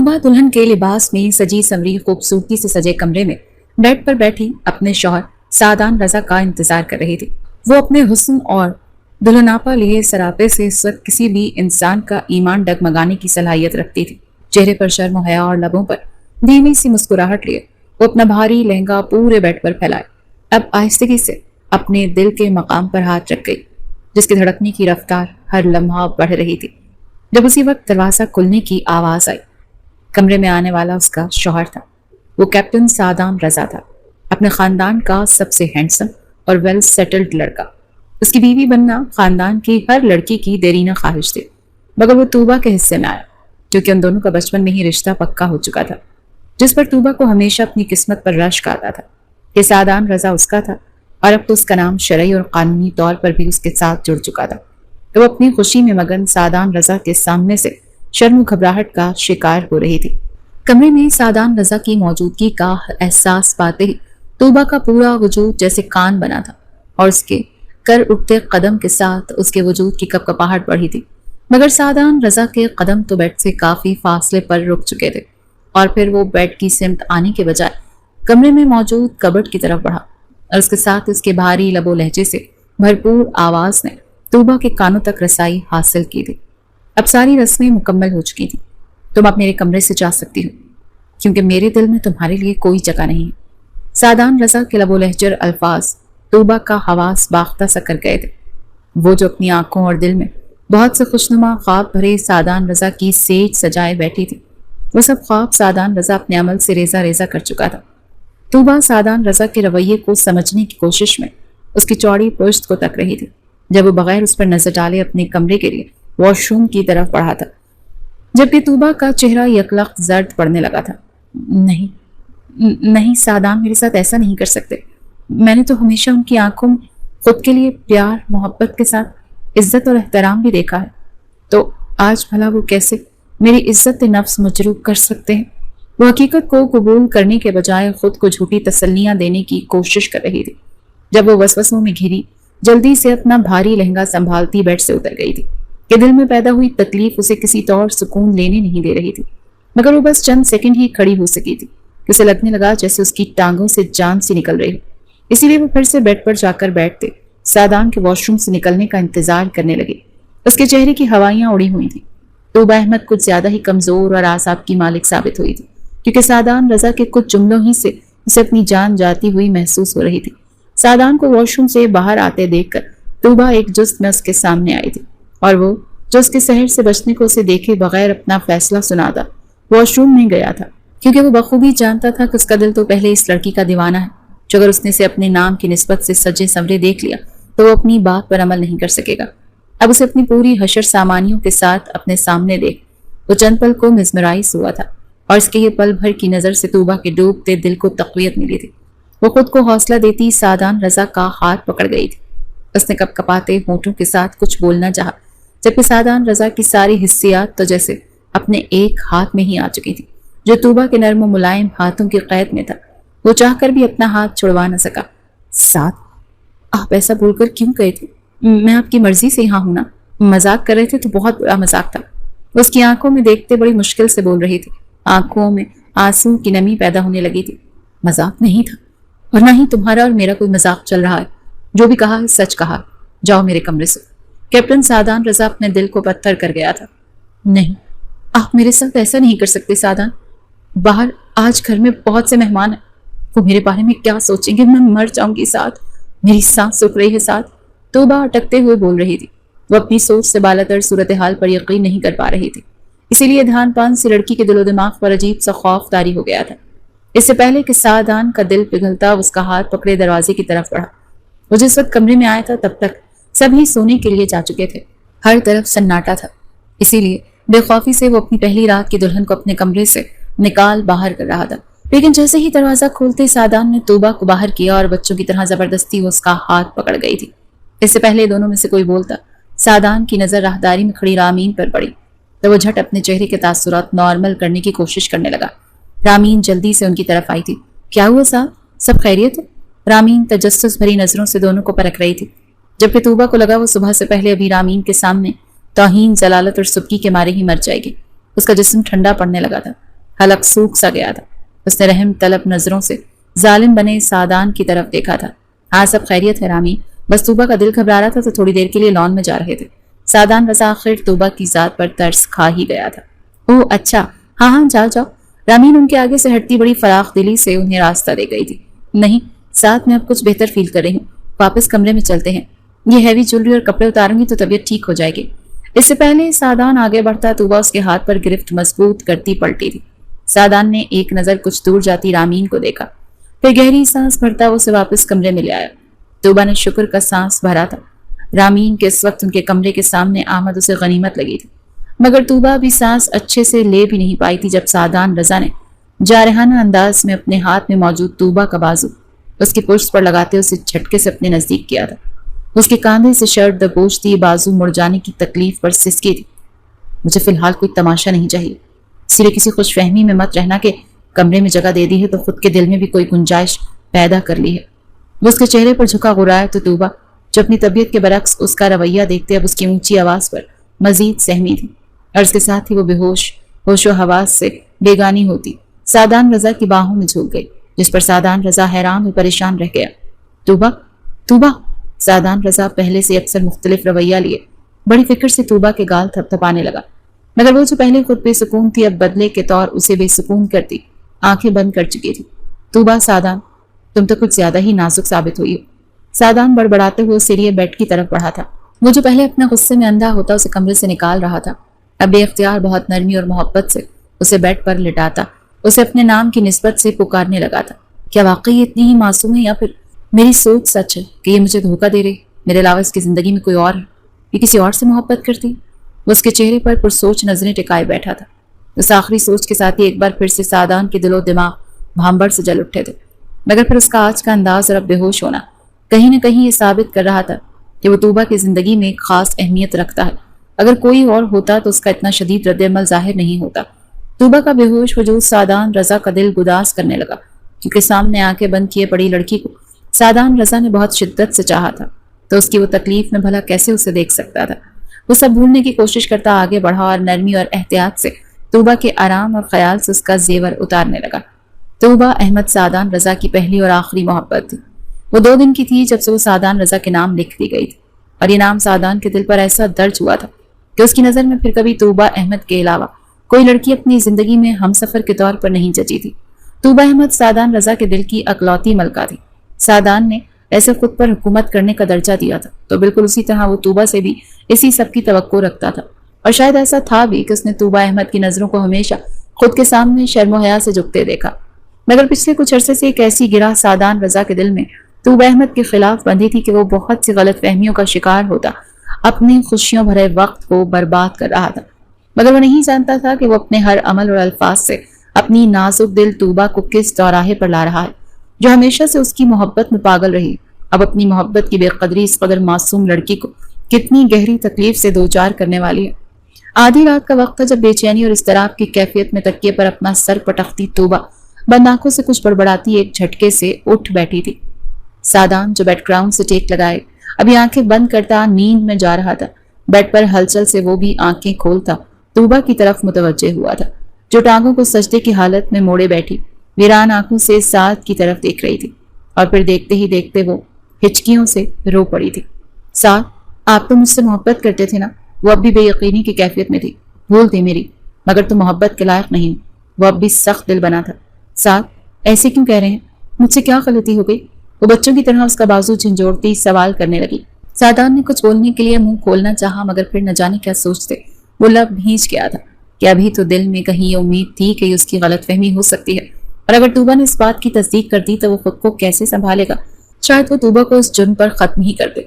طوبہ دلہن کے لباس میں سجی سنوری خوبصورتی سے سجے کمرے میں بیڈ پر بیٹھی اپنے شوہر سعدان رضا کا انتظار کر رہی تھی۔ وہ اپنے حسن اور دلہناپا لیے سراپے سے اس وقت کسی بھی انسان کا ایمان ڈگمگانے کی صلاحیت رکھتی تھی۔ چہرے پر شرم و حیا اور لبوں پر دھیمی سی مسکراہٹ لیے وہ اپنا بھاری لہنگا پورے بیڈ پر پھیلائے اب آہستگی سے اپنے دل کے مقام پر ہاتھ رکھ گئی، جس کی دھڑکنے کی رفتار ہر لمحہ بڑھ رہی تھی۔ جب اسی وقت دروازہ کھلنے کی آواز آئی، کمرے میں آنے والا اس کا شوہر تھا۔ وہ کیپٹن سعدان رضا تھا، اپنے خاندان کا سب سے ہینڈسم اور ویل سیٹلڈ لڑکا۔ اس کی بیوی بننا خاندان کی ہر لڑکی کی دیرینہ خواہش تھی، مگر وہ طوبہ کے حصے میں آیا کیونکہ ان دونوں کا بچپن میں ہی رشتہ پکا ہو چکا تھا، جس پر طوبہ کو ہمیشہ اپنی قسمت پر رشک آتا تھا کہ سعدان رضا اس کا تھا، اور اب تو اس کا نام شرعی اور قانونی طور پر بھی اس کے ساتھ جڑ چکا تھا۔ تو وہ اپنی خوشی میں مگن سعدان رضا کے سامنے سے شرم و گھبراہٹ کا شکار ہو رہی تھی۔ کمرے میں سعدان رضا کی موجودگی کا احساس پاتے ہی طوبہ کا پورا وجود جیسے کان بنا تھا، اور اس کے کر اٹھتے قدم کے ساتھ اس کے وجود کی کپکپاہٹ بڑھی تھی۔ مگر سعدان رضا کے قدم تو بیڈ سے کافی فاصلے پر رک چکے تھے، اور پھر وہ بیڈ کی سمت آنے کے بجائے کمرے میں موجود کبرڈ کی طرف بڑھا، اور اس کے ساتھ اس کے بھاری لب و لہجے سے بھرپور آواز نے طوبہ کے کانوں تک رسائی حاصل کی تھی۔ اب ساری رسمیں مکمل ہو چکی تھیں، تم اب میرے کمرے سے جا سکتی ہو، کیونکہ میرے دل میں تمہارے لیے کوئی جگہ نہیں ہے۔ سعدان رضا کے لب و لہجر الفاظ طوبہ کا حواس باختہ سا کر گئے تھے۔ وہ جو اپنی آنکھوں اور دل میں بہت سے خوشنما خواب بھرے سعدان رضا کی سیج سجائے بیٹھی تھی، وہ سب خواب سعدان رضا اپنے عمل سے ریزہ ریزہ کر چکا تھا۔ طوبہ سعدان رضا کے رویے کو سمجھنے کی کوشش میں اس کی چوڑی پشت کو تک رہی تھی، جب وہ بغیر اس پر نظر ڈالے اپنے کمرے کے لیے واش روم کی طرف بڑھا تھا، جبکہ طوبہ کا چہرہ یکلخت زرد پڑنے لگا تھا۔ نہیں سعدان، میرے ساتھ ایسا نہیں کر سکتے۔ میں نے تو ہمیشہ ان کی آنکھوں میں خود کے لیے پیار محبت کے ساتھ عزت اور احترام بھی دیکھا ہے، تو آج بھلا وہ کیسے میری عزت نفس مجروح کر سکتے ہیں؟ وہ حقیقت کو قبول کرنے کے بجائے خود کو جھوٹی تسلیاں دینے کی کوشش کر رہی تھی۔ جب وہ وسوسوں میں گھری جلدی سے اپنا بھاری لہنگا سنبھالتی بیڈ سے اتر گئی تھی کہ دل میں پیدا ہوئی تکلیف اسے کسی طور سکون لینے نہیں دے رہی تھی، مگر وہ بس چند سیکنڈ ہی کھڑی ہو سکی تھی کہ اسے لگنے لگا جیسے اس کی ٹانگوں سے جان سی نکل رہی ہو۔ اسی لیے وہ پھر سے بیڈ پر جا کر بیٹھتے سعدان کے واش روم سے نکلنے کا انتظار کرنے لگی۔ اس کے چہرے کی ہوائیاں اڑی ہوئی تھیں۔ طوبہ احمد کچھ زیادہ ہی کمزور اور اعصاب کی مالک ثابت ہوئی تھی، کیونکہ سعدان رضا کے کچھ جملوں ہی سے اسے اپنی جان جاتی ہوئی محسوس ہو رہی تھی۔ سعدان کو واش روم سے باہر آتے دیکھ کر طوبہ ایک جست میں اس کے سامنے آئی تھی، اور وہ جو اس کے سحر سے بچنے کو اسے دیکھے بغیر اپنا فیصلہ سناتا واش روم میں گیا تھا، کیونکہ وہ بخوبی جانتا تھا کہ اس کا دل تو پہلے اس لڑکی کا دیوانہ ہے، جو اگر اس نے اسے اپنے نام کی نسبت سے سجے سنورے دیکھ لیا تو وہ اپنی بات پر عمل نہیں کر سکے گا۔ اب اسے اپنی پوری حشر سامانیوں کے ساتھ اپنے سامنے دیکھ وہ چند پل کو مزمرائز ہوا تھا، اور اس کے یہ پل بھر کی نظر سے طوبہ کے ڈوبتے دل کو تقویت ملی تھی۔ وہ خود کو حوصلہ دیتی سعدان رضا کا ہاتھ پکڑ گئی تھی۔ اس نے کپ کپاتے ہونٹوں کے ساتھ کچھ بولنا چاہا، جبکہ سعدان رضا کی ساری حسیات تو جیسے اپنے ایک ہاتھ میں ہی آ چکی تھی، جو طوبہ کے نرم و ملائم ہاتھوں کی قید میں تھا۔ وہ چاہ کر بھی اپنا ہاتھ چھڑوا نہ سکا۔ سعد، آپ ایسا بول کر کیوں گئے تھے؟ میں آپ کی مرضی سے یہاں ہوں نا۔ مذاق کر رہے تھے تو بہت بڑا مذاق تھا۔ وہ اس کی آنکھوں میں دیکھتے بڑی مشکل سے بول رہی تھی، آنکھوں میں آنسو کی نمی پیدا ہونے لگی تھی۔ مذاق نہیں تھا، اور نہ ہی تمہارا اور میرا کوئی مذاق چل رہا ہے۔ جو بھی کہا ہے سچ کہا۔ جاؤ میرے کمرے سے۔ کیپٹن سعدان رضا اپنے دل کو پتھر کر گیا تھا۔ نہیں، آپ میرے ساتھ ایسا نہیں کر سکتے سعدان۔ باہر آج گھر میں بہت سے مہمان ہیں، وہ میرے بارے میں کیا سوچیں گے؟ میں مر جاؤں گی ساتھ، میری سانس سک رہی ہے ساتھ۔ طوبہ اٹکتے ہوئے بول رہی تھی۔ وہ اپنی سوچ سے بالاتر صورتحال پر یقین نہیں کر پا رہی تھی، اسی لیے دھیان پان سے لڑکی کے دل و دماغ پر عجیب سا خوف طاری ہو گیا تھا۔ اس سے پہلے کہ سعدان کا دل پگھلتا اس کا ہاتھ پکڑے دروازے کی طرف بڑھا۔ وہ جس وقت کمرے میں آیا تھا تب تک سبھی سونے کے لیے جا چکے تھے، ہر طرف سناٹا تھا، اسی لیے بے خوفی سے وہ اپنی پہلی رات کی دلہن کو اپنے کمرے سے نکال باہر کر رہا تھا۔ لیکن جیسے ہی دروازہ کھولتے سعدان نے طوبہ کو باہر کیا اور بچوں کی طرح زبردستی اس کا ہاتھ پکڑ گئی تھی۔ اس سے پہلے دونوں میں سے کوئی بولتا سعدان کی نظر راہداری میں کھڑی رامین پر پڑی تو وہ جھٹ اپنے چہرے کے تاثرات نارمل کرنے کی کوشش کرنے لگا۔ رامین جلدی سے ان کی طرف آئی تھی۔ کیا ہوا صاحب، سب خیریت ہے؟ رامین تجسس بھری نظروں سے دونوں کو پرکھ رہی تھی، جبکہ طوبہ کو لگا وہ صبح سے پہلے ابھی رامین کے سامنے توہین، ضلالت اور سبکی کے مارے ہی مر جائے گی۔ اس کا جسم ٹھنڈا پڑنے لگا تھا۔ حلق سوکھ سا گیا تھا۔ اس نے رحم طلب نظروں سے ظالم بنے سعدان کی طرف دیکھا تھا۔ ہاں سب خیریت ہے رامی، بس طوبہ کا دل گھبرا رہا تھا تو تھوڑی دیر کے لیے لان میں جا رہے تھے۔ سعدان رضا آخر طوبہ کی ذات پر ترس کھا ہی گیا تھا۔ اوہ اچھا، ہاں ہاں جاؤ جاؤ۔ رامین ان کے آگے سے ہٹتی بڑی فراخ دلی سے انہیں راستہ دے گئی تھی۔ نہیں، ساتھ میں اب کچھ بہتر فیل کر رہی ہوں، واپس کمرے میں چلتے ہیں۔ یہ ہیوی جولری اور کپڑے اتاروں گی تو طبیعت ٹھیک ہو جائے گی۔ اس سے پہلے سعدان آگے بڑھتا طوبہ اس کے ہاتھ پر گرفت مضبوط کرتی پلٹی تھی۔ سعدان نے ایک نظر کچھ دور جاتی رامین کو دیکھا، پھر گہری سانس بھرتا وہ اسے واپس کمرے میں لے آیا۔ طوبہ نے شکر کا سانس بھرا تھا۔ رامین کے اس وقت ان کے کمرے کے سامنے آمد اسے غنیمت لگی تھی، مگر طوبہ بھی سانس اچھے سے لے بھی نہیں پائی تھی جب سعدان رضا نے جارحانہ انداز میں اپنے ہاتھ میں موجود طوبہ کا بازو اس کی پشت پر لگاتے اسے جھٹکے سے اپنے نزدیک کیا تھا۔ اس کے کاندھے سے شرٹ دبوچ تھی، بازو مڑ جانے کی تکلیف پر سسکی تھی۔ مجھے فی الحال کوئی تماشا نہیں چاہیے، اسی لیے کسی خوش فہمی میں مت رہنا کہ کمرے میں جگہ دے دی ہے تو خود کے دل میں بھی کوئی گنجائش پیدا کر لی ہے۔ وہ اس کے چہرے پر جھکا غرایا تو طوبہ جو اپنی طبیعت کے برعکس اس کا رویہ دیکھتے اب اس کی اونچی آواز پر مزید سہمی تھی، اور اس کے ساتھ ہی وہ بے ہوش و حواس سے بیگانی ہوتی سعدان رضا کی باہوں میں جھک گئی، جس پر سعدان رضا حیران اور پریشان رہ گیا۔ طوبہ طوبہ سعدان رضا پہلے سے اکثر مختلف رویہ لیے بڑی فکر سے طوبہ کے گال تھپ تھپانے لگا، مگر وہ جو پہلے خود بے سکون تھی اب بدلے کے طور اسے بے سکون کرتی آنکھیں بند کر چکی تھی۔ طوبہ سعدان تم تو کچھ زیادہ ہی نازک ثابت ہوئی ہو۔ سعدان بڑبڑاتے ہوئے سیڑھی بیڈ کی طرف بڑھا تھا۔ وہ جو پہلے اپنے غصے میں اندھا ہوتا اسے کمرے سے نکال رہا تھا، اب بے اختیار بہت نرمی اور محبت سے اسے بیڈ پر لٹاتا اسے اپنے نام کی نسبت سے پکارنے لگا تھا۔ کیا واقعی یہ اتنی ہی معصوم ہے یا پھر میری سوچ سچ ہے کہ یہ مجھے دھوکہ دے رہی؟ میرے علاوہ اس کی زندگی میں کوئی اور ہے؟ یہ کسی اور سے محبت کرتی؟ وہ اس کے چہرے پر پرسوچ نظریں ٹکائے بیٹھا تھا۔ اس آخری سوچ کے ساتھ ہی ایک بار پھر سے سعدان کے دل و دماغ بھانبڑ سے جل اٹھے تھے، مگر پھر اس کا آج کا انداز اور اب بے ہوش ہونا کہیں نہ کہیں یہ ثابت کر رہا تھا کہ وہ طوبہ کی زندگی میں ایک خاص اہمیت رکھتا ہے۔ اگر کوئی اور ہوتا تو اس کا اتنا شدید رد عمل ظاہر نہیں ہوتا۔ طوبہ کا بے ہوش وجود سعدان رضا کا دل گداز کرنے لگا، کیونکہ سامنے آنکھیں بند کیے پڑی لڑکی کو سعدان رضا نے بہت شدت سے چاہا تھا، تو اس کی وہ تکلیف میں بھلا کیسے اسے دیکھ سکتا تھا۔ وہ سب بھولنے کی کوشش کرتا آگے بڑھا اور نرمی اور احتیاط سے طوبہ کے آرام اور خیال سے اس کا زیور اتارنے لگا۔ طوبہ احمد سعدان رضا کی پہلی اور آخری محبت تھی۔ وہ 2 دن کی تھی جب سے وہ سعدان رضا کے نام لکھ دی گئی تھی، اور یہ نام سعدان کے دل پر ایسا درج ہوا تھا کہ اس کی نظر میں پھر کبھی طوبہ احمد کے علاوہ کوئی لڑکی اپنی زندگی میں ہم سفر کے طور پر نہیں جچی تھی۔ طوبہ احمد سعدان رضا کے دل کی اکلوتی ملکہ تھی۔ سعدان نے ایسے خود پر حکومت کرنے کا درجہ دیا تھا، تو بالکل اسی طرح وہ طوبہ سے بھی اسی سب کی توقع رکھتا تھا، اور شاید ایسا تھا بھی کہ اس نے طوبہ احمد کی نظروں کو ہمیشہ خود کے سامنے شرم و حیا سے جھکتے دیکھا۔ مگر پچھلے کچھ عرصے سے ایک ایسی گرہ سعدان رضا کے دل میں طوبہ احمد کے خلاف بندھی تھی کہ وہ بہت سی غلط فہمیوں کا شکار ہوتا اپنے خوشیوں بھرے وقت کو برباد کر رہا تھا، مگر وہ نہیں جانتا تھا کہ وہ اپنے ہر عمل اور الفاظ سے اپنی نازک دل طوبہ کو کس دوراہے پر لا رہا ہے، جو ہمیشہ سے اس کی محبت میں پاگل رہی۔ اب اپنی محبت کی بے قدری اس قدر معصوم لڑکی کو کتنی گہری تکلیف سے دوچار کرنے والی ہے۔ آدھی رات کا وقت تھا جب بے چینی اور اضطراب کی کیفیت میں تکیے پر اپنا سر پٹکتی طوبہ بند آنکھوں سے کچھ بڑبڑاتی ایک جھٹکے سے اٹھ بیٹھی تھی۔ سعدان جو بیڈ گراؤنڈ سے ٹیک لگائے ابھی آنکھیں بند کرتا نیند میں جا رہا تھا، بیڈ پر ہلچل سے وہ بھی آنکھیں کھولتا طوبہ کی طرف متوجہ ہوا تھا، جو ٹانگوں کو سجدے کی حالت میں موڑے بیٹھی ویران آنکھوں سے سعد کی طرف دیکھ رہی تھی، اور پھر دیکھتے ہی دیکھتے وہ ہچکیوں سے رو پڑی تھی۔ سعد، آپ تو مجھ سے محبت کرتے تھے نا؟ وہ اب بھی بے یقینی کی کیفیت میں تھی۔ بھول تھی میری، مگر تم محبت کے لائق نہیں۔ وہ اب بھی سخت دل بنا تھا۔ سعد، ایسے کیوں کہہ رہے ہیں؟ مجھ سے کیا غلطی ہو گئی؟ وہ بچوں کی طرح اس کا بازو جھنجھوڑتی سوال کرنے لگی۔ سعدان نے کچھ بولنے کے لیے منہ کھولنا چاہا، مگر پھر نہ جانے کیا سوچتے وہ لب بھینچ گیا تھا کہ ابھی تو دل میں کہیں یہ امید تھی کہ اس کی غلط فہمی ہو سکتی ہے، اور اگر طوبہ نے اس بات کی تصدیق کر دی تو وہ خود کو کیسے سنبھالے گا؟ شاید وہ طوبہ کو اس جرم پر ختم ہی کر دے۔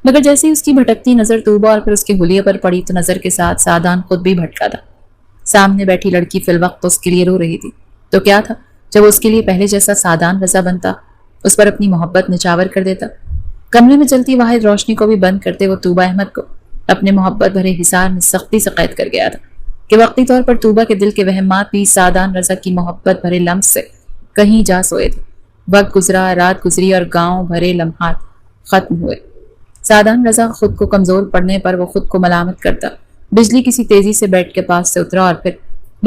مگر جیسے ہی اس کی بھٹکتی نظر طوبہ اور پھر اس کے حلیے پر پڑی تو نظر کے ساتھ سعدان خود بھی بھٹکا تھا۔ سامنے بیٹھی لڑکی فی الوقت اس کے لیے رو رہی تھی، تو کیا تھا جب اس کے لیے پہلے جیسا سعدان رضا بنتا، اس پر اپنی محبت نچاور کر دیتا۔ کمرے میں چلتی واحد روشنی کو بھی بند کرتے وہ طوبہ احمد کو اپنے محبت بھرے حصار میں سختی سے قید کر گیا تھا کہ وقتی طور پر طوبہ کے دل کے وہمات بھی سعدان رضا کی محبت بھرے لمس سے کہیں جا سوئے تھے۔ وقت گزرا، رات گزری، اور گاؤں بھرے لمحات ختم ہوئے۔ سعدان رضا خود کو کمزور پڑنے پر وہ خود کو ملامت کرتا، بجلی کسی تیزی سے بیڈ کے پاس سے اترا اور پھر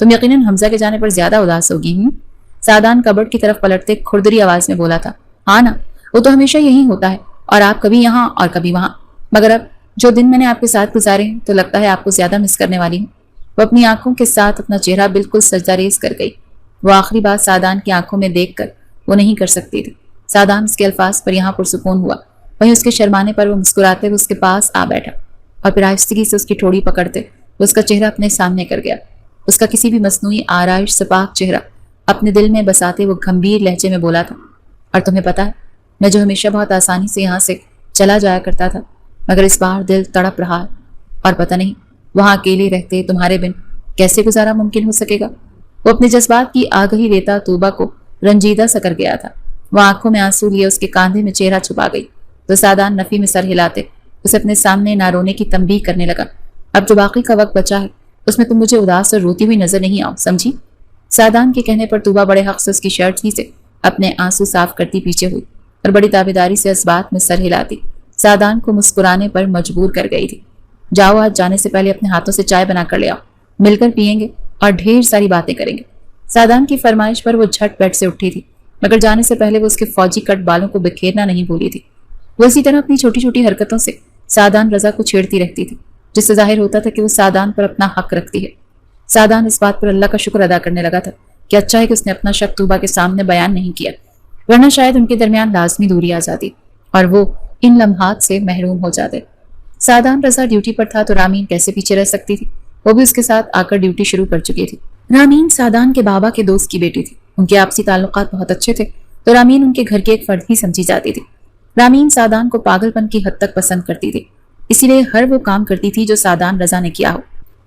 تم یقیناً حمزہ کے جانے پر زیادہ اداس ہوگی. سعدان کبرڈ کی طرف پلٹتے کھردری آواز میں بولا تھا. ہاں نا، وہ تو ہمیشہ یہی ہوتا ہے، اور آپ کبھی یہاں اور کبھی وہاں. مگر اب جو دن میں نے آپ کے ساتھ گزارے ہیں تو لگتا ہے آپ کو زیادہ مس کرنے والی ہوں. وہ اپنی آنکھوں کے ساتھ اپنا چہرہ بالکل سجدہ ریز کر گئی. وہ آخری بات سعدان کی آنکھوں میں دیکھ کر وہ نہیں کر سکتی تھی. سعدان اس کے الفاظ پر یہاں پرسکون ہوا. وہیں اس کے شرمانے پر وہ مسکراتے ہوئے اس کے پاس آ بیٹھا اور پھر آہستگی سے اس کی ٹھوڑی پکڑتے وہ اس کا چہرہ اپنے سامنے کر گیا. اس کا کسی بھی مصنوعی آرائش سے پاک چہرہ اپنے دل میں بساتے وہ گھمبیر لہجے میں بولا تھا. اور تمہیں پتا ہے، میں جو ہمیشہ بہت آسانی سے یہاں سے چلا جایا کرتا تھا، مگر اس بار دل تڑپ رہا ہے، اور پتہ نہیں وہاں اکیلے رہتے تمہارے بن کیسے گزارا ممکن ہو سکے گا. وہ اپنے جذبات کی آگہی دیتا توبہ کو رنجیدہ سا کر گیا تھا. وہ آنکھوں میں آنسو لیے اس کے کاندھے میں چہرہ چھپا گئی تو سعدان نفی میں سر ہلاتے اسے اپنے سامنے نہ رونے کی تنبیہ کرنے لگا. اب جو باقی کا وقت بچا ہے اس میں تم مجھے اداس اور روتی ہوئی نظر نہیں آؤ، سمجھی؟ سعدان کے کہنے پر توبہ بڑے حق سے اس کی شرٹ ہی سے اپنے آنسو صاف کرتی پیچھے ہوئی اور بڑی تابیداری سے اس بات میں سر ہلاتی سعدان کو مسکرانے پر مجبور کر گئی تھی. جاؤ، آج جانے سے پہلے اپنے ہاتھوں سے چائے بنا کر لے آؤ، مل کر پیئیں گے اور ڈھیر ساری باتیں کریں گے. سعدان کی فرمائش پر وہ جھٹ بیٹھ سے اٹھی تھی، مگر جانے سے پہلے وہ اس کے فوجی کٹ بالوں کو بکھیرنا نہیں بھولی تھی. وہ اسی طرح اپنی چھوٹی چھوٹی حرکتوں سے سعدان رضا کو چھیڑتی رہتی تھی، جس سے ظاہر ہوتا تھا کہ وہ سعدان پر اپنا حق رکھتی ہے. سعدان اس بات پر اللہ کا شکر ادا کرنے لگا تھا کہ اچھا ہے کہ اس نے اپنا شک توبہ کے سامنے بیان نہیں کیا، ورنہ شاید ان کے درمیان لازمی دوری آ جاتی اور وہ ان لمحات سے محروم ہو جاتے. سعدان رضا ڈیوٹی پر تھا تو رامین کیسے پیچھے رہ سکتی تھی؟ وہ بھی اس کے ساتھ آ کر ڈیوٹی شروع کر چکی تھی. رامین سعدان کے بابا کے دوست کی بیٹی تھی. ان کے آپسی تعلقات بہت اچھے تھے تو رامین ان کے گھر کے ایک فرد ہی سمجھی جاتی تھی. رامین سعدان کو پاگل پن کی حد تک پسند کرتی تھی، اسی لیے ہر وہ کام کرتی تھی جو سعدان رضا نے کیا ہو.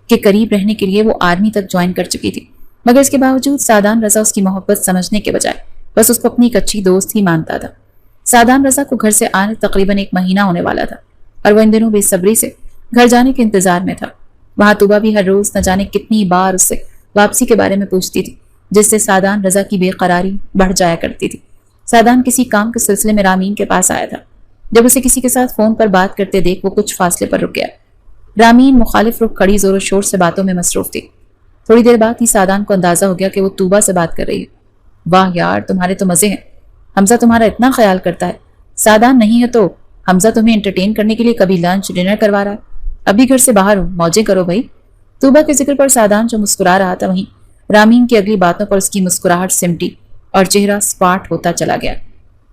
کہ قریب رہنے کے لیے وہ آرمی تک جوائن کر چکی تھی، مگر اس کے باوجود سعدان رضا اس کی محبت سمجھنے کے بجائے بس اس کو اپنی ایک اچھی دوست ہی مانتا تھا. سعدان رضا کو گھر سے آنے تقریباً 1 مہینہ ہونے والا تھا اور وہ ان دنوں بے صبری سے گھر جانے کے انتظار میں تھا. وہاں توبہ بھی ہر روز نہ جانے کتنی بار اس سے واپسی کے بارے میں پوچھتی تھی، جس سے سعدان رضا کی بے قراری بڑھ جایا کرتی تھی. سعدان کسی کام کے سلسلے میں رامین کے پاس آیا تھا. جب اسے کسی کے ساتھ فون پر بات کرتے دیکھ وہ کچھ فاصلے پر رک گیا. رامین مخالف رخ کھڑی زور و شور سے باتوں میں مصروف تھی. تھوڑی دیر بعد ہی سعدان کو اندازہ ہو گیا کہ وہ توبہ سے بات کر رہی ہے. واہ یار، تمہارے تو مزے ہیں، حمزہ تمہارا اتنا خیال کرتا ہے. سعدان نہیں ہے تو حمزہ تمہیں انٹرٹین کرنے کے لیے کبھی لنچ ڈنر کروا رہا ہے. ابھی گھر سے باہر ہو، موجیں کرو بھائی. توبہ کے ذکر پر سعدان جو مسکرا رہا تھا، وہیں رامین کی اگلی باتوں پر اس کی مسکراہٹ سمٹی اور چہرہ سپاٹ ہوتا چلا گیا.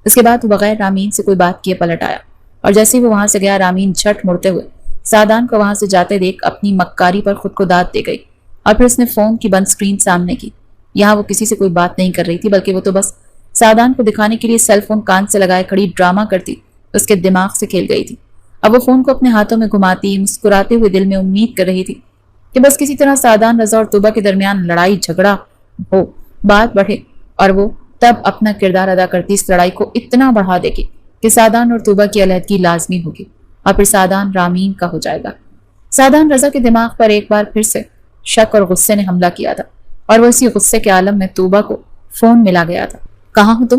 اس کے بعد وہ بغیر رامین سے کوئی بات کیے پلٹ آیا اور جیسے ہی وہ وہاں سے گیا رامین جھٹ مڑتے ہوئے سعدان کو وہاں سے جاتے دیکھ اپنی مکاری پر خود کو داد دے گئی اور پھر اس نے فون کی بند سکرین سامنے کی. یہاں وہ کسی سے کوئی بات نہیں کر رہی تھی، بلکہ وہ تو بس سعدان کو دکھانے کے لیے سیل فون کان سے لگائے کھڑی ڈرامہ کرتی اس کے دماغ سے کھیل گئی تھی. اب وہ فون کو اپنے ہاتھوں میں گھماتی مسکراتے ہوئے دل میں امید کر رہی تھی کہ بس کسی طرح سعدان رضا اور توبہ کے درمیان لڑائی جھگڑا ہو، بات بڑھے اور وہ تب اپنا کردار ادا کرتی اس لڑائی کو اتنا بڑھا دے گی کہ سعدان اور توبہ کی علیحدگی لازمی ہوگی اور پھر سعدان رامین کا ہو جائے گا. سعدان رضا کے دماغ پر ایک بار پھر سے شک اور غصے نے حملہ کیا تھا اور وہ اسی غصے کے عالم میں توبہ کو فون ملا گیا تھا. کہاں ہو تم؟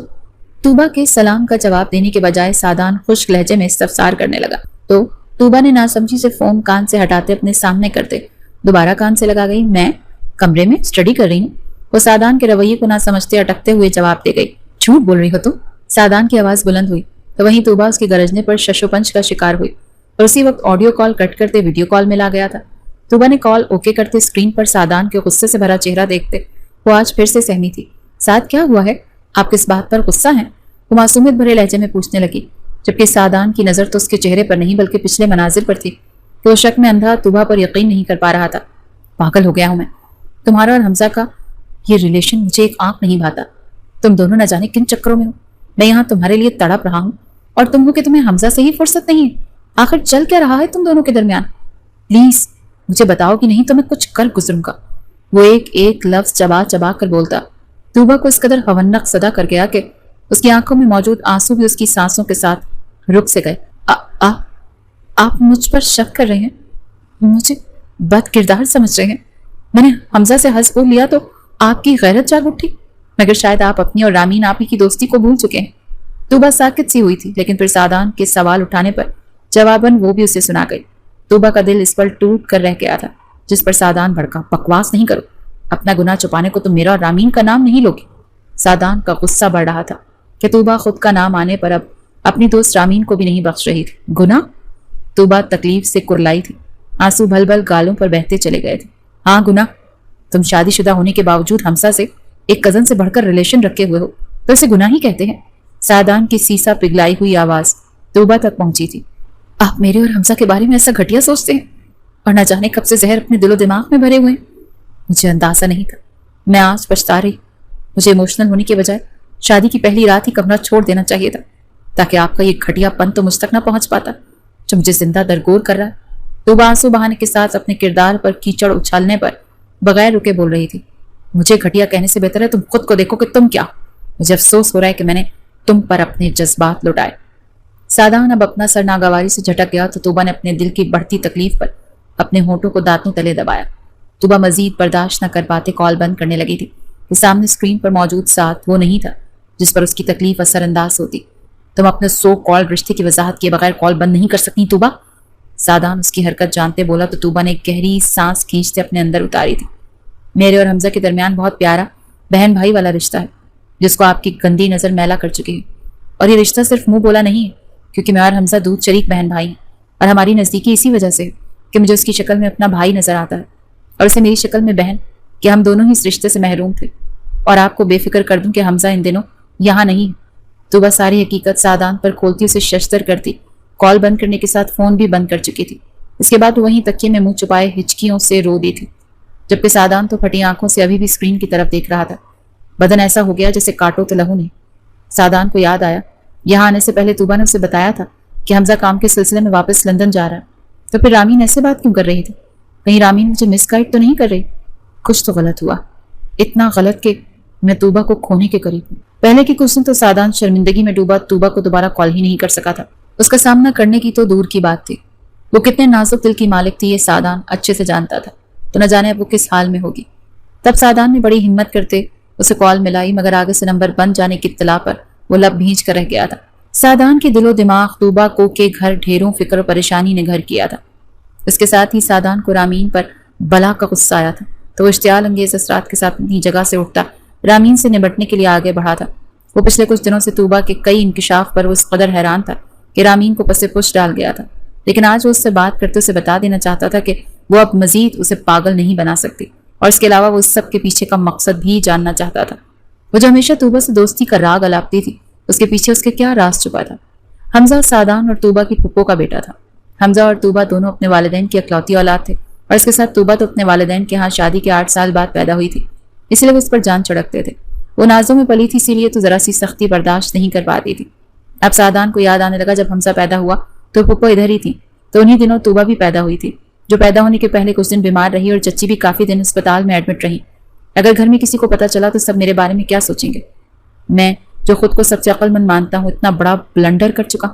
توبہ کے سلام کا جواب دینے کے بجائے سعدان خشک لہجے میں استفسار کرنے لگا تو توبہ نے ناسمجھی سے فون کان سے ہٹاتے اپنے سامنے کرتے دوبارہ کان سے لگا گئی. میں کمرے میں اسٹڈی کر رہی ہوں. وہ سعدان کے رویے کو نہ سمجھتے اٹکتے ہوئے جواب دے گئی. جھوٹ بول رہی ہو تم؟ سعدان کی آواز بلند ہوئی تو وہیں توبہ اس کے گرجنے پر شش و پنج کا شکار ہوئی اور اسی وقت آڈیو کال کٹ کرتے ویڈیو کال میں لا گیا تھا. توبہ نے کال اوکے کرتے اسکرین پر سعدان کے غصے سے بھرا چہرہ دیکھتے وہ آج پھر سے سہمی تھی. سعد کیا ہوا ہے؟ آپ کس بات پر غصہ ہیں؟ وہ معصومیت بھرے لہجے میں پوچھنے لگی، جبکہ سعدان کی نظر تو اس کے چہرے پر نہیں بلکہ پچھلے مناظر پر تھی کہ وہ شک میں اندھا توبہ پر یقین نہیں کر پا رہا تھا. پاگل ہو گیا ہوں میں. تمہارا اور حمزہ کا یہ ریلیشن مجھے ایک آنکھ نہیں بھاتا. تم دونوں نہ جانے کن چکروں میں ہو. میں یہاں تمہارے لیے تڑپ رہا ہوں اور تم کو کہ تمہیں حمزہ سے ہی فرصت نہیں ہے. آخر چل کیا رہا ہے تم دونوں کے درمیان؟ پلیز مجھے بتاؤ کہ نہیں تو میں کچھ کر گزروں گا. وہ ایک ایک لفظ چبا چبا کر بولتا. توبہ کو اس قدر ہونق صدا کر گیا کہ اس کی آنکھوں میں موجود آنسو بھی اس کی سانسوں کے ساتھ رک سے گئے. آپ مجھ پر شک کر رہے ہیں؟ مجھے بد کردار سمجھ رہے ہیں؟ میں نے حمزہ سے حظ بول لیا تو آپ کی غیرت جاگ اٹھی، مگر شاید آپ اپنی اور رامین آپی کی دوستی کو بھول چکے ہیں. توبہ ساکت سی ہوئی تھی، لیکن پھر سعدان کے سوال اٹھانے پر جواباً وہ بھی اسے سنا گئی. توبہ کا دل اس پر ٹوٹ کر رہ گیا تھا، جس پر سعدان بھڑکا. بکواس نہیں کرو، اپنا گناہ چھپانے کو تم میرا اور رامین کا نام نہیں لوگے۔ سادان کا غصہ بڑھ رہا تھا کہ طوبہ خود کا نام آنے پر اب اپنی دوست رامین کو بھی نہیں بخش رہی تھی۔ گناہ؟ طوبہ تکلیف سے کرلائی تھی، آنسو بھل بھل گالوں پر بہتے چلے گئے تھے۔ ہاں گناہ، تم شادی شدہ ہونے کے باوجود حمزہ سے ایک کزن سے بڑھ کر ریلیشن رکھے ہوئے ہو تو اسے گناہ ہی کہتے ہیں۔ سادان کی سیسا پگھلائی ہوئی آواز طوبہ تک پہنچی تھی۔ آپ میرے اور حمزہ کے بارے میں ایسا گھٹیا سوچتے ہیں اور نہ جانے کب سے زہر اپنے دل و دماغ میں بھرے ہوئے ہیں۔ مجھے اندازہ نہیں تھا، میں آج پچھتا رہی۔ مجھے ایموشنل ہونے کے بجائے شادی کی پہلی رات ہی کمرہ چھوڑ دینا چاہیے تھا تاکہ آپ کا یہ گھٹیا پن تو مجھ تک نہ پہنچ پاتا جو مجھے زندہ درگور کر رہا ہے۔ طوبہ آنسو بہانے کے ساتھ اپنے کردار پر کیچڑ اچھالنے پر بغیر رکے بول رہی تھی۔ مجھے گھٹیا کہنے سے بہتر ہے تم خود کو دیکھو کہ تم کیا۔ مجھے افسوس ہو رہا ہے کہ میں نے تم پر اپنے جذبات لٹائے۔ سادان اب اپنا سر ناگواری سے جھٹک گیا تو طوبہ نے اپنے دل کی بڑھتی تکلیف پر اپنے ہونٹوں کو دانتوں تلے دبایا۔ طوبہ مزید برداشت نہ کر پاتے کال بند کرنے لگی تھی کہ سامنے اسکرین پر موجود ساتھ وہ نہیں تھا جس پر اس کی تکلیف اثر انداز ہوتی۔ تم اپنے سو کال رشتے کی وضاحت کیے بغیر کال بند نہیں کر سکتی طوبہ۔ سادان اس کی حرکت جانتے بولا تو طوبہ نے ایک گہری سانس کھینچتے اپنے اندر اتاری تھی۔ میرے اور حمزہ کے درمیان بہت پیارا بہن بھائی والا رشتہ ہے جس کو آپ کی گندی نظر میلا کر چکی ہے، اور یہ رشتہ صرف منہ بولا نہیں ہے کیونکہ میں اور حمزہ دودھ شریک بہن بھائی ہیں، اور ہماری نزدیکی اسی وجہ سے ہے کہ مجھے اس کی شکل میں اپنا بھائی نظر آتا ہے اور اسے میری شکل میں بہن، کہ ہم دونوں ہی اس رشتے سے محروم تھے۔ اور آپ کو بے فکر کر دوں کہ حمزہ ان دنوں یہاں نہیں ہے۔ طوبہ ساری حقیقت سادان پر کھولتی اسے ششدر کرتی کال بند کرنے کے ساتھ فون بھی بند کر چکی تھی۔ اس کے بعد وہیں تکیے میں منہ چھپائے ہچکیوں سے رو دی تھی، جبکہ سادان تو پھٹی آنکھوں سے ابھی بھی اسکرین کی طرف دیکھ رہا تھا۔ بدن ایسا ہو گیا جیسے کاٹو تو لہو نہیں۔ سادان کو یاد آیا یہاں آنے سے پہلے طوبہ نے اسے بتایا تھا کہ حمزہ کام کے سلسلے میں واپس لندن جا رہا ہے، تو پھر رامین ایسے بات کیوں کر رہی تھی؟ کہیں رامین مجھے مس گائیڈ تو نہیں کر رہی؟ کچھ تو غلط ہوا، اتنا غلط کہ میں طوبہ کو کھونے کے قریب ہوں۔ پہلے کی کچھ دن تو سادان شرمندگی میں ڈوبا طوبہ کو دوبارہ کال ہی نہیں کر سکا تھا۔ اس کا سامنا کرنے کی تو دور کی بات تھی، وہ کتنے نازک دل کی مالک تھی یہ سادان اچھے سے جانتا تھا، تو نہ جانے اب وہ کس حال میں ہوگی۔ تب سادان نے بڑی ہمت کرتے اسے کال ملائی، مگر آگے سے نمبر بند جانے کی اطلاع پر وہ لب بھیج کر رہ گیا تھا۔ سادان کے دل و دماغ طوبہ کو کے گھر ڈھیروں فکر و پریشانی نے گھر کیا تھا۔ اس کے ساتھ ہی سادان کو رامین پر بلا کا غصہ آیا تھا، تو وہ اشتعال انگیز اثرات کے ساتھ اپنی جگہ سے اٹھتا رامین سے نمٹنے کے لیے آگے بڑھا تھا۔ وہ پچھلے کچھ دنوں سے طوبہ کے کئی انکشاف پر وہ اس قدر حیران تھا کہ رامین کو پس پش ڈال گیا تھا، لیکن آج وہ اس سے بات کرتے اسے بتا دینا چاہتا تھا کہ وہ اب مزید اسے پاگل نہیں بنا سکتی، اور اس کے علاوہ وہ اس سب کے پیچھے کا مقصد بھی جاننا چاہتا تھا۔ وہ جو ہمیشہ طوبہ سے دوستی کا راگ الاپتی تھی، اس کے پیچھے اس کے کیا راز چھپا تھا؟ حمزہ سادان اور طوبہ کی پھپھو کا بیٹا تھا۔ حمزہ اور طوبہ دونوں اپنے والدین کی اکلوتی اولاد تھے، اور اس کے ساتھ طوبہ تو اپنے والدین کے ہاں شادی کے 8 سال بعد پیدا ہوئی تھی، اس لیے وہ اس پر جان چڑھکتے تھے۔ وہ نازوں میں پلی تھی، اسی لیے تو ذرا سی سختی برداشت نہیں کر پاتی تھی۔ اب سادان کو یاد آنے لگا جب حمزہ پیدا ہوا تو پھپھو ادھر ہی تھی، تو انہی دنوں طوبہ بھی پیدا ہوئی تھی، جو پیدا ہونے کے پہلے کچھ دن بیمار رہی، اور چچی بھی کافی دن اسپتال میں ایڈمٹ رہی۔ اگر گھر میں کسی کو پتہ چلا تو سب میرے بارے میں کیا سوچیں گے؟ میں جو خود کو سب سے عقل مند مانتا ہوں اتنا بڑا بلنڈر کر چکا۔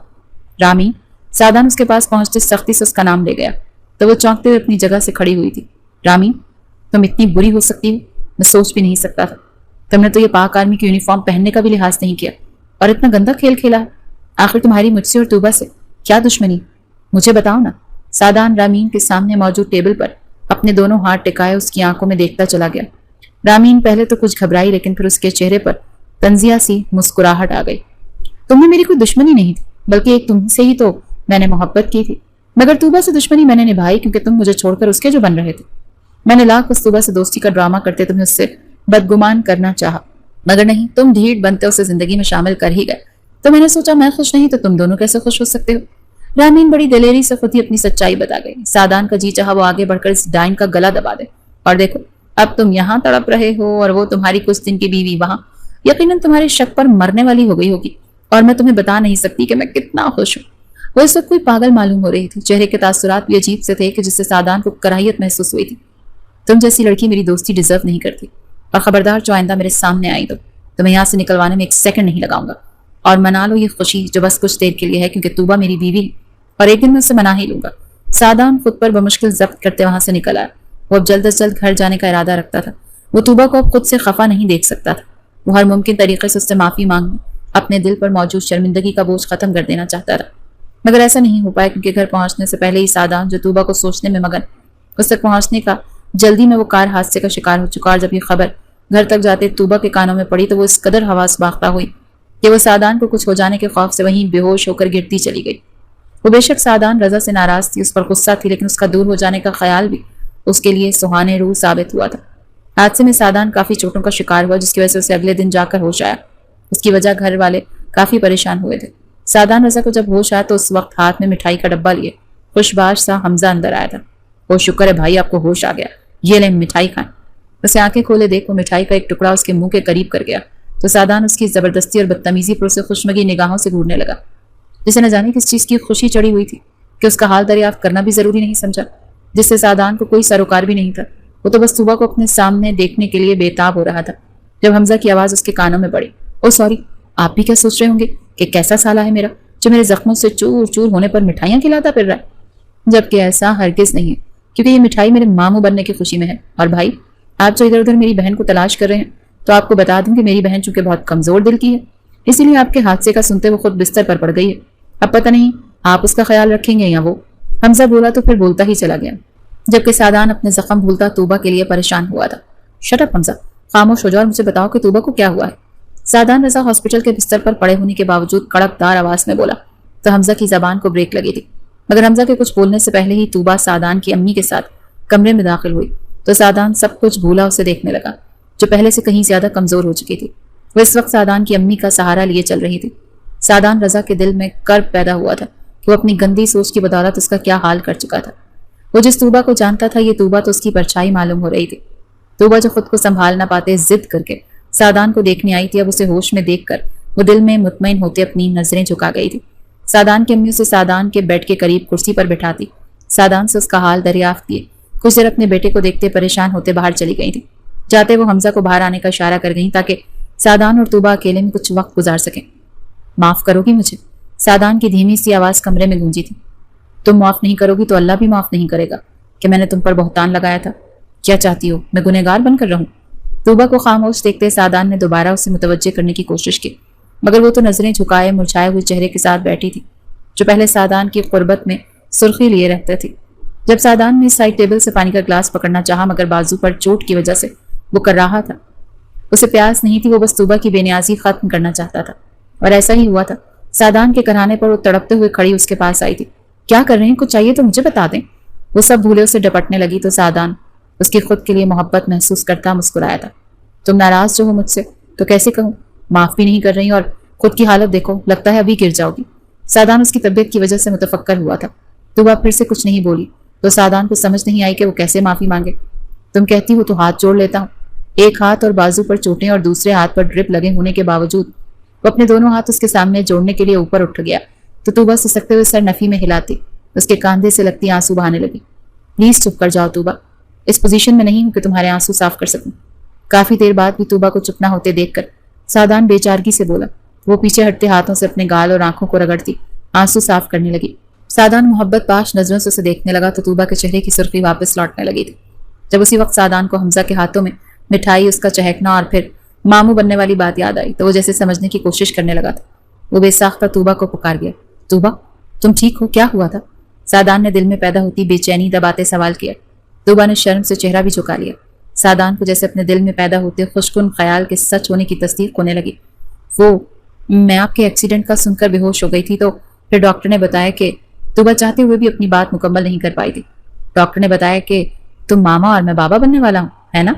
رامین، سادان اس کے پاس پہنچتے سختی سے اس کا نام لے گیا، تو وہ چونکتے ہوئے اپنی جگہ سے کھڑی ہوئی تھی۔ رامین، تم اتنی بری ہو سکتی ہو، میں سوچ بھی نہیں سکتا تھا۔ تم نے تو یہ پاک آرمی کی یونیفارم پہننے کا بھی لحاظ نہیں کیا، اور اتنا گندا کھیل کھیلا ہے۔ آخر تمہاری مجھ سے اور طوبہ سے کیا دشمنی؟ مجھے بتاؤ نا۔ سادان رامین کے سامنے موجود ٹیبل پر اپنے دونوں ہاتھ ٹکائے اس کی آنکھوں میں دیکھتا چلا گیا۔ رامین پہلے تو کچھ گھبرائی، لیکن پھر اس کے چہرے پر تنزیہ سی مسکراہٹ آ گئی۔ تم نے میری کوئی دشمنی نہیں تھی، بلکہ ایک تم سے ہی تو میں نے محبت کی تھی، مگر طوبہ سے دشمنی میں نے نبھائی کیونکہ تم مجھے چھوڑ کر اس کے جو بن رہے تھے۔ میں نے لاکھ اس طوبہ سے دوستی کا ڈرامہ کرتے تمہیں اس سے بدگمان کرنا چاہا، مگر نہیں، تم ڈھیٹ بنتے اسے زندگی میں شامل کر ہی گئے۔ تو میں نے سوچا میں خوش نہیں تو تم دونوں کیسے خوش ہو سکتے ہو؟ رامین بڑی دلیری سے خود ہی اپنی سچائی بتا گئی۔ سادان کا جی چاہا وہ آگے بڑھ کر اس ڈائن کا گلا دبا دے، اور دیکھو اب تم یہاں تڑپ رہے ہو اور وہ تمہاری کچھ دن کی بیوی وہاں، یقیناً تمہارے شک پر مرنے والی ہو گئی ہوگی، اور میں تمہیں بتا نہیں سکتی کہ میں کتنا خوش ہوں۔ وہ اس وقت کوئی پاگل معلوم ہو رہی تھی، چہرے کے تاثرات بھی عجیب سے تھے کہ جس سے سادان کو کراہیت محسوس ہوئی تھی۔ تم جیسی لڑکی میری دوستی ڈیزرو نہیں کرتی، اور خبردار جو آئندہ میرے سامنے آئی تو تمہیں یہاں سے نکلوانے میں 1 سیکنڈ نہیں لگاؤں گا، اور منا لو یہ خوشی جو بس کچھ دیر کے لیے ہے، کیونکہ طوبہ میری بیوی ہے اور ایک دن میں اسے منا ہی لوں گا۔ سادان خود پر بمشکل ضبط کرتے وہاں سے نکل آیا۔ وہ اب جلد از جلد گھر جانے کا ارادہ رکھتا تھا۔ وہ طوبہ کو اب خود سے خفا نہیں دیکھ سکتا تھا۔ وہ ہر ممکن طریقے سے اس سے معافی مانگنے، اپنے دل پر موجود شرمندگی کا بوجھ ختم کر دینا چاہتا تھا، مگر ایسا نہیں ہو پایا کیونکہ گھر پہنچنے سے پہلے ہی سادان جو طوبہ کو سوچنے میں مگن اس تک پہنچنے کا جلدی میں وہ کار حادثے کا شکار ہو چکا، اور جب یہ خبر گھر تک جاتے طوبہ کے کانوں میں پڑی تو وہ اس قدر حواس باختہ ہوئی کہ وہ سعدان کو کچھ ہو جانے کے خوف سے وہیں بے ہوش ہو کر گرتی چلی گئی۔ وہ بے شک سعدان رضا سے ناراض تھی، اس پر غصہ تھی، لیکن اس کا دور ہو جانے کا خیال بھی اس کے لیے سہانے روح ثابت ہوا تھا۔ حادثے میں سعدان کافی چوٹوں کا شکار ہوا، جس کی وجہ سے اسے اگلے دن جا کر ہوش آیا۔ اس کی وجہ گھر والے کافی پریشان ہوئے تھے۔ سعدان رضا کو جب ہوش آیا تو اس وقت ہاتھ میں مٹھائی کا ڈبہ لیے خوشباش سا حمزہ اندر آیا تھا۔ وہ شکر ہے بھائی آپ کو ہوش آ گیا، یہ لیں مٹھائی کھائیں۔ اسے آنکھیں کھولے دیکھ وہ مٹھائی کا ایک ٹکڑا اس کے منہ کے قریب کر گیا تو سعدان اس کی زبردستی اور بدتمیزی پر اسے خوشمگی نگاہوں سے گھورنے لگا، جسے نہ جانے کس چیز کی خوشی چڑھی ہوئی تھی کہ اس کا حال دریافت کرنا بھی ضروری نہیں سمجھا، جس سے سعدان کو کوئی سروکار بھی نہیں تھا۔ وہ تو بس طوبہ کو اپنے سامنے دیکھنے کے لیے بےتاب ہو رہا تھا جب حمزہ کی آواز اس کے کانوں میں پڑی، او سوری، آپ بھی کیا سوچ رہے ہوں گے کہ کیسا سالہ ہے میرا جو میرے زخموں سے چور چور ہونے پر مٹھائیاں کھلاتا پھر رہا ہے، جبکہ ایسا ہرگز نہیں ہے، کیونکہ یہ مٹھائی میرے ماموں بننے کی خوشی میں ہے۔ اور بھائی آپ جو ادھر ادھر میری بہن کو تلاش کر رہے ہیں تو آپ کو بتا دوں کہ میری بہن چونکہ بہت کمزور دل کی ہے، اسی لیے آپ کے حادثے کا سنتے وہ خود بستر پر پڑ گئی ہے۔ اب پتہ نہیں آپ اس کا خیال رکھیں گے یا وہ۔ حمزہ بولا تو پھر بولتا ہی چلا گیا، جبکہ سعدان اپنے زخم بھولتا طوبہ کے لیے پریشان ہوا تھا۔ شٹ اپ حمزہ، خاموش ہو جاؤ اور مجھے بتاؤ کہ طوبہ کو کیا ہوا ہے۔ سعدان رضا ہاسپٹل کے بستر پر پڑے ہونے کے باوجود کڑکدار آواز میں بولا تو حمزہ کی زبان کو بریک لگی تھی، مگر حمزہ کے کچھ بولنے سے پہلے ہی طوبہ سعدان کی امی کے ساتھ کمرے میں داخل ہوئی تو سعدان سب کچھ بھولا اسے دیکھنے لگا، جو پہلے سے کہیں زیادہ کمزور ہو چکی تھی۔ وہ اس وقت سعدان کی امی کا سہارا لیے چل رہی تھی۔ سعدان رضا کے دل میں کرب پیدا ہوا تھا کہ وہ اپنی گندی سوچ کی بدولت اس کا کیا حال کر چکا تھا۔ وہ جس طوبہ کو جانتا تھا یہ طوبہ تو اس کی پرچھائی معلوم ہو رہی تھی۔ طوبہ جو خود کو سنبھال نہ پاتے ضد کر کے سعدان کو دیکھنے آئی تھی، اب اسے ہوش میں دیکھ کر وہ دل میں مطمئن ہوتے اپنی نظریں جھکا گئی تھی۔ سعدان کی امی اسے سعدان کے بیڈ کے قریب کرسی پر بٹھاتی سعدان سے اس کا حال دریافت کیے کچھ دیر اپنے بیٹے کو دیکھتے پریشان ہوتے باہر چلی گئی تھی۔ جاتے وہ حمزہ کو باہر آنے کا اشارہ کر گئیں تاکہ سعدان اور طوبہ اکیلے میں کچھ وقت گزار سکیں۔ معاف کرو گی مجھے؟ سعدان کی دھیمی سی آواز کمرے میں گونجی تھی۔ تم معاف نہیں کرو گی تو اللہ بھی معاف نہیں کرے گا کہ میں نے تم پر بہتان لگایا تھا۔ کیا چاہتی ہو میں گنہگار بن کر رہوں؟ طوبہ کو خاموش دیکھتے سعدان نے دوبارہ اسے متوجہ کرنے کی کوشش کی، مگر وہ تو نظریں جھکائے مرجھائے ہوئے چہرے کے ساتھ بیٹھی تھی، جو پہلے سعدان کی قربت میں سرخی لیے رہتے تھی۔ جب سعدان نے سائڈ ٹیبل سے پانی کا گلاس پکڑنا چاہا مگر بازو پر چوٹ کی وجہ سے وہ کر رہا تھا، اسے پیاس نہیں تھی، وہ بس طوبہ کی بے نیازی ختم کرنا چاہتا تھا، اور ایسا ہی ہوا تھا۔ سعدان کے کرانے پر وہ تڑپتے ہوئے کھڑی اس کے پاس آئی تھی۔ کیا کر رہے ہیں؟ کچھ چاہیے تو مجھے بتا دیں۔ وہ سب بھولے اسے ڈپٹنے لگی تو سعدان اس کی خود کے لیے محبت محسوس کرتا مسکرایا تھا۔ تم ناراض جو ہو مجھ سے تو کیسے کہوں، معاف بھی نہیں کر رہی اور خود کی حالت دیکھو، لگتا ہے ابھی گر جاؤ گی۔ سعدان اس کی طبیعت کی وجہ سے متفکر ہوا تھا۔ طوبہ پھر سے کچھ نہیں بولی تو سعدان کو سمجھ نہیں آئی کہ وہ کیسے معافی مانگے۔ تم کہتی ہو تو ہاتھ جوڑ لیتا ہوں۔ ایک ہاتھ اور بازو پر چوٹیں اور دوسرے ہاتھ پر ڈرپ لگے ہونے کے باوجود وہ اپنے دونوں ہاتھ اس کے سامنے جوڑنے کے لیے اوپر اٹھ گیا تو طوبہ سسکتے ہوئے سر نفی میں ہلاتی اس کے کاندھے سے لگتی آنسو بہانے لگی۔ پلیز چپ کر جاؤ طوبہ، اس پوزیشن میں نہیں ہوں کہ تمہارے آنسو صاف کر سکوں۔ کافی دیر بعد بھی طوبہ کو چپ نہ ہوتے دیکھ کر سعدان بے چارگی سے بولا۔ وہ پیچھے ہٹتے ہاتھوں سے اپنے گال اور آنکھوں کو رگڑتی آنسو صاف کرنے لگی۔ سعدان محبت پاش نظروں سے اسے دیکھنے لگا تو طوبہ کے چہرے کی سرخی واپس لوٹنے لگی تھی۔ جب اسی وقت سعدان کو حمزہ کے ہاتھوں میں مٹھائی، اس کا چہکنا اور پھر ماموں بننے والی بات یاد آئی تو وہ جیسے سمجھنے کی کوشش کرنے لگا تھا۔ وہ بے ساختہ طوبہ کو پکار گیا۔ طوبہ تم ٹھیک ہو؟ کیا ہوا تھا؟ سعدان نے دل میں پیدا ہوتی بے چینی دباتے سوال کیا۔ طوبہ نے شرم سے چہرہ بھی جھکا لیا۔ سعدان کو جیسے اپنے دل میں پیدا ہوتے خوشکن خیال کے سچ ہونے کی تصدیق ہونے لگی۔ وہ میں آپ کے ایکسیڈنٹ کا سن کر بے ہوش ہو گئی تھی تو پھر ڈاکٹر نے بتایا کہ طوبہ چاہتے ہوئے بھی اپنی بات مکمل نہیں کر پائی تھی۔ ڈاکٹر نے بتایا کہ تم ماما اور میں بابا بننے والا ہوں، ہے نا؟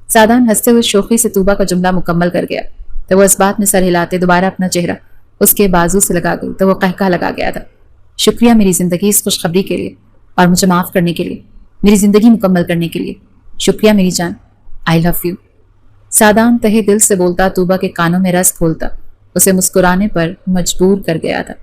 سعدان ہنستے ہوئے شوخی سے طوبہ کا جملہ مکمل کر گیا تو وہ اس بات میں سر ہلاتے دوبارہ اپنا چہرہ اس کے بازو سے لگا گئی تو وہ قہقہ لگا گیا تھا۔ شکریہ میری زندگی اس خوشخبری کے لیے اور مجھے معاف کرنے کے لیے، میری زندگی مکمل کرنے کے لیے شکریہ میری جان، آئی لو یو۔ سعدان تہے دل سے بولتا طوبہ کے کانوں میں رس کھولتا اسے مسکرانے پر مجبور کر گیا تھا۔